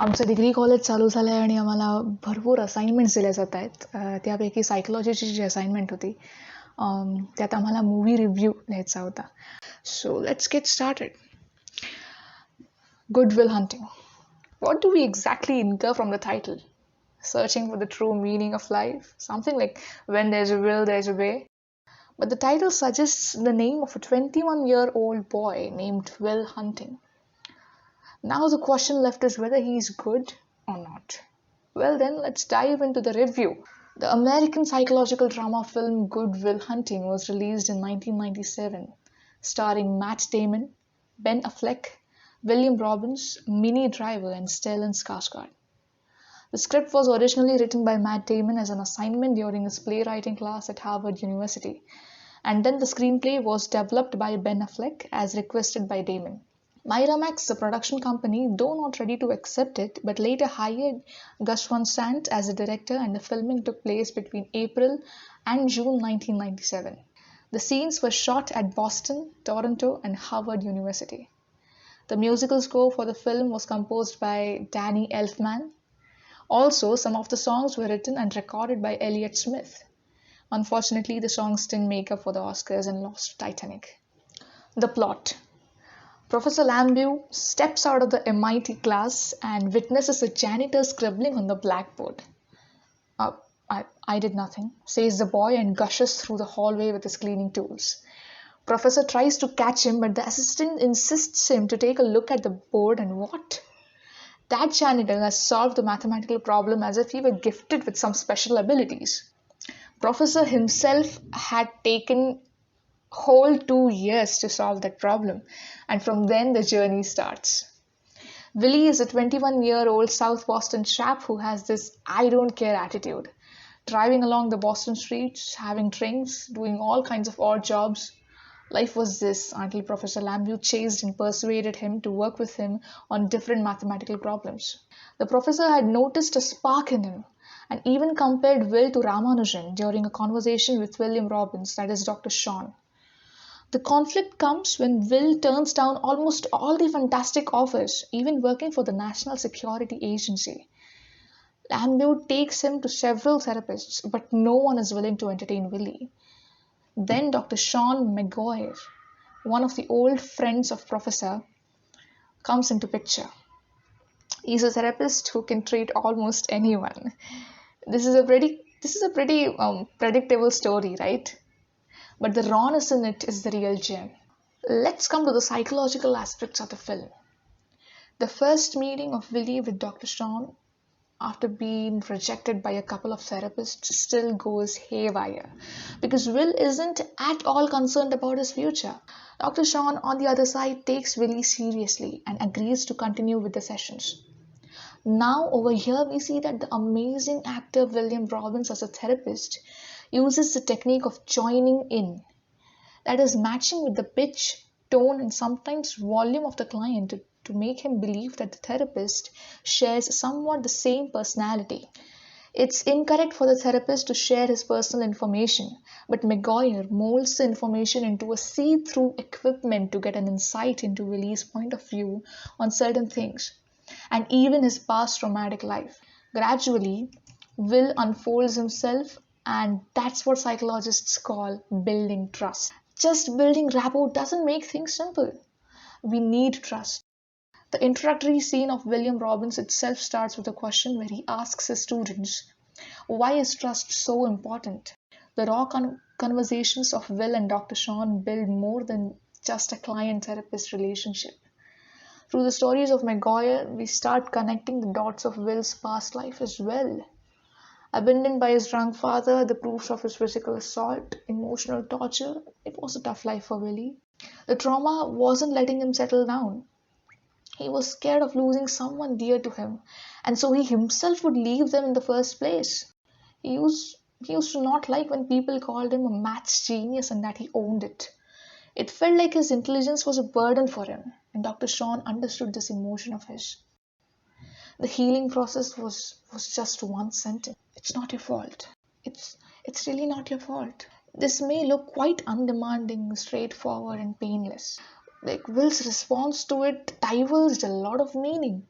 आमचं degree college चालू झालं आहे आणि आम्हाला भरपूर असाइनमेंट्स दिल्या जात आहेत. त्यापैकी सायकोलॉजीची जी असाइनमेंट होती त्यात आम्हाला मूवी रिव्ह्यू लिहायचा होता. So let's get started. Good will hunting. What do we exactly infer from the title? Searching for the true meaning of life? Something like when there's a will, there's a way. But the title suggests the name of a 21-year-old boy named Will Hunting. Now the question left is whether he is good or not. Well then, let's dive into the review. The American psychological drama film Good Will Hunting was released in 1997, starring Matt Damon, Ben Affleck, William Robbins, Minnie Driver, and Stellan Skarsgård. The script was originally written by Matt Damon as an assignment during his playwriting class at Harvard University, and then the screenplay was developed by Ben Affleck as requested by Damon. Miramax, the production company, though not ready to accept it, but later hired Gus Van Sant as the director, and the filming took place between April and June 1997. The scenes were shot at Boston, Toronto, and Harvard University. The musical score for the film was composed by Danny Elfman. Also, some of the songs were written and recorded by Elliott Smith. Unfortunately, the songs didn't make up for the Oscars and lost to Titanic. The plot. Professor Lambeau steps out of the MIT class and witnesses a janitor scribbling on the blackboard. I did nothing, says the boy and gushes through the hallway with his cleaning tools. Professor tries to catch him, but the assistant insists him to take a look at the board, and what? That janitor has solved the mathematical problem as if he were gifted with some special abilities. Professor himself had taken whole 2 years to solve that problem, and from then the journey starts. Willie is a 21-year-old South Boston chap who has this I don't care attitude, driving along the Boston streets, having drinks, doing all kinds of odd jobs. Life was this until Professor Lambeau chased and persuaded him to work with him on different mathematical problems. The professor had noticed a spark in him and even compared Will to Ramanujan during a conversation with William Robbins, that is Dr. Sean. The conflict comes when Will turns down almost all the fantastic offers, even working for the National Security Agency. Lambeau takes him to several therapists, but no one is willing to entertain Willie. Then Dr. Sean McGuire, one of the old friends of Professor, comes into picture. He's a therapist who can treat almost anyone. This is a pretty predictable story, right? But the rawness in it is the real gem. Let's come to the psychological aspects of the film. The first meeting of Willie with Dr. Sean, after being rejected by a couple of therapists, still goes haywire because Will isn't at all concerned about his future. Dr. Sean, on the other side, takes Willie seriously and agrees to continue with the sessions. Now, over here, we see that the amazing actor William Robbins as a therapist uses the technique of joining in, that is, matching with the pitch, tone, and sometimes volume of the client to make him believe that the therapist shares somewhat the same personality. It's incorrect for the therapist to share his personal information, but McGuire molds the information into a see-through equipment to get an insight into Willie's point of view on certain things, and even his past traumatic life. Gradually, Will unfolds himself, and that's what psychologists call building trust. Just building rapport doesn't make things simple. We need trust. The introductory scene of William Robbins itself starts with a question where he asks his students, why is trust so important? The raw conversations of Will and Dr. Sean build more than just a client-therapist relationship. Through the stories of McGuire, we start connecting the dots of Will's past life as well. Abandoned by his drunk father, the proofs of his physical assault, emotional torture, it was a tough life for Willie. The trauma wasn't letting him settle down. He was scared of losing someone dear to him, and so he himself would leave them in the first place. He used to not like when people called him a maths genius and that he owned it. It felt like his intelligence was a burden for him, and Dr. Sean understood this emotion of his. The healing process was just one sentence. It's not your fault. It's really not your fault. This may look quite undemanding, straightforward, and painless. Like Will's response to it diverged a lot of meaning.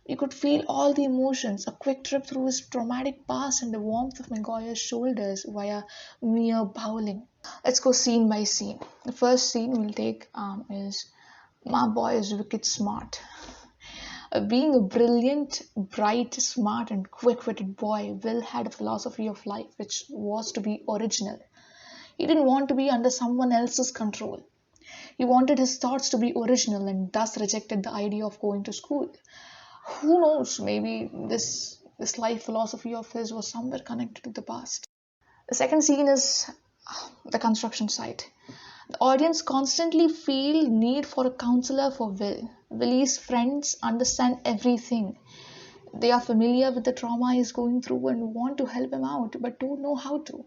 You could feel all the emotions, a quick trip through his traumatic past and the warmth of Maguire's shoulders via mere bowling. Let's go scene by scene. The first scene we'll take is my boy is wicked smart. Being a brilliant, bright, smart, and quick witted boy, Will had a philosophy of life which was to be original. He didn't want to be under someone else's control. He wanted his thoughts to be original and thus rejected the idea of going to school. Who knows, maybe this life philosophy of his was somewhere connected to the past. The second scene is the construction site. The audience constantly feel need for a counselor for Will. Willie's friends understand everything. They are familiar with the trauma he's going through and want to help him out but don't know how to.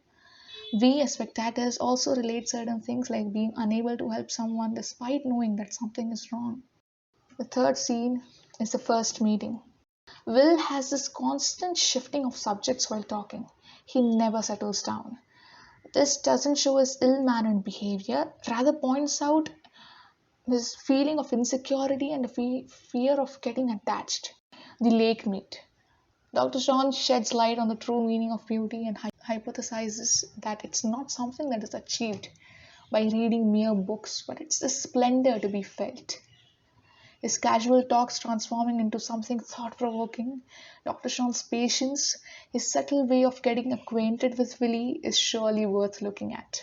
We as spectators also relate certain things like being unable to help someone despite knowing that something is wrong. The third scene is the first meeting. Will has this constant shifting of subjects while talking. He never settles down. This doesn't show his ill-mannered behavior, rather points out his feeling of insecurity and the fear of getting attached. The lake meet. Dr. Sean sheds light on the true meaning of beauty and hypothesizes that it's not something that is achieved by reading mere books, but it's the splendor to be felt. His casual talks transforming into something thought-provoking, Dr. Sean's patience, his subtle way of getting acquainted with Willie is surely worth looking at.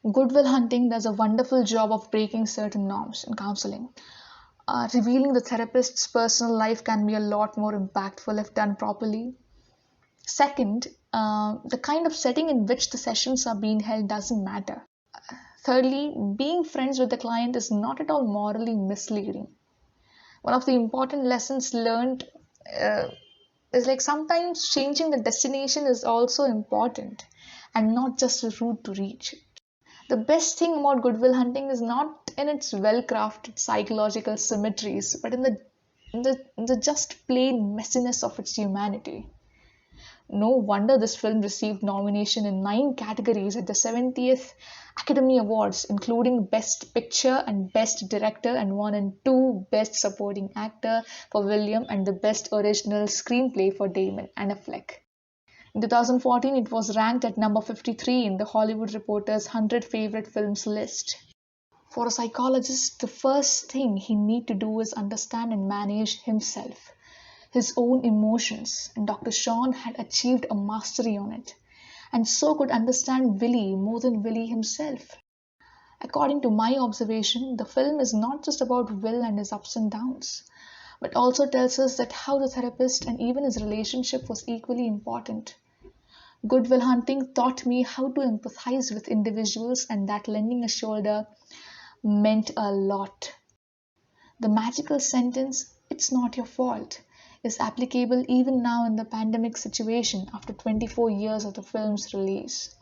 Good Will Hunting does a wonderful job of breaking certain norms in counseling. Revealing the therapist's personal life can be a lot more impactful if done properly. Second, the kind of setting in which the sessions are being held doesn't matter. Thirdly, being friends with the client is not at all morally misleading. One of the important lessons learned is like sometimes changing the destination is also important and not just a route to reach it. The best thing about Good Will Hunting is not in its well-crafted psychological symmetries, but in the just plain messiness of its humanity. No wonder this film received nomination in 9 categories at the 70th Academy Awards, including Best Picture and Best Director, and won in 2 Best Supporting Actor for William and the Best Original Screenplay for Damon and Affleck. In 2014, it was ranked at number 53 in the Hollywood Reporter's 100 Favorite Films list. For a psychologist, the first thing he needs to do is understand and manage himself, his own emotions, and Dr. Sean had achieved a mastery on it, and so could understand Willie more than Willie himself. According to my observation, the film is not just about Will and his ups and downs, but also tells us that how the therapist and even his relationship was equally important. Good Will Hunting taught me how to empathize with individuals and that lending a shoulder meant a lot. The magical sentence, "It's not your fault," is applicable even now in the pandemic situation after 24 years of the film's release.